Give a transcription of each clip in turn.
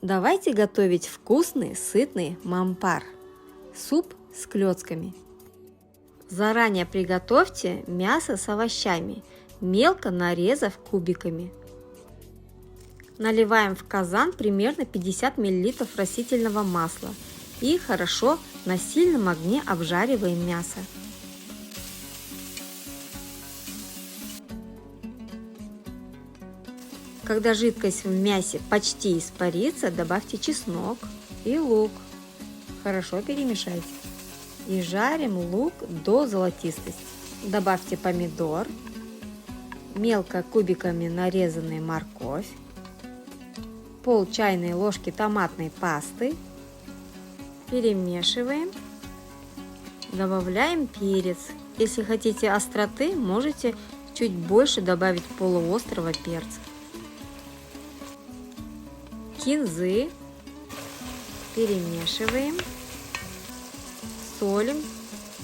Давайте готовить вкусный, сытный мампар. Суп с клетками. Заранее приготовьте мясо с овощами, мелко нарезав кубиками. Наливаем в казан примерно 50 мл растительного масла и хорошо на сильном огне обжариваем мясо. Когда жидкость в мясе почти испарится, добавьте чеснок и лук. Хорошо перемешайте. И жарим лук до золотистости. Добавьте помидор, мелко кубиками нарезанную морковь, пол чайной ложки томатной пасты. Перемешиваем. Добавляем перец. Если хотите остроты, можете чуть больше добавить полуострого перца. Кинзы. Перемешиваем. Солим,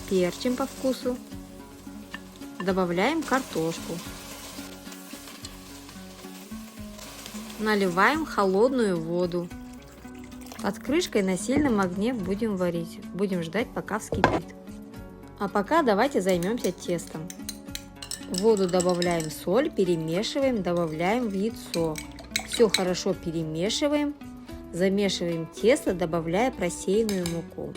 перчим по вкусу. Добавляем картошку. Наливаем холодную воду. Под крышкой на сильном огне будем варить. Будем ждать, пока вскипит. А пока давайте займемся тестом. В воду добавляем соль, перемешиваем, добавляем в яйцо. Все хорошо перемешиваем. Замешиваем тесто, добавляя просеянную муку.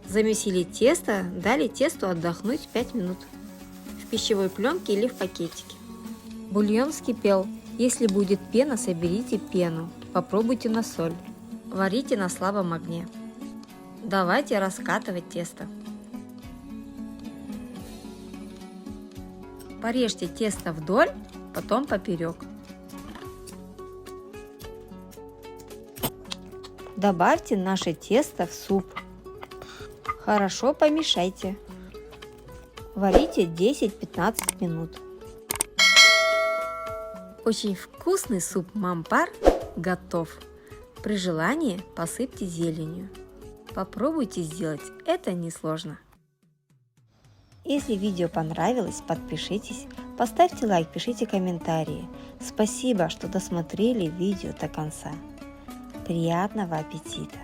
Замесили тесто, дали тесту отдохнуть 5 минут в пищевой пленке или в пакетике. Бульон вскипел. Если будет пена, соберите пену. Попробуйте на соль. Варите на слабом огне. Давайте раскатывать тесто. Порежьте тесто вдоль, потом поперек. Добавьте наше тесто в суп. Хорошо помешайте. Варите 10-15 минут. Очень вкусный суп мампар готов. При желании посыпьте зеленью. Попробуйте сделать, это несложно. Если видео понравилось, подпишитесь, поставьте лайк, пишите комментарии. Спасибо, что досмотрели видео до конца. Приятного аппетита!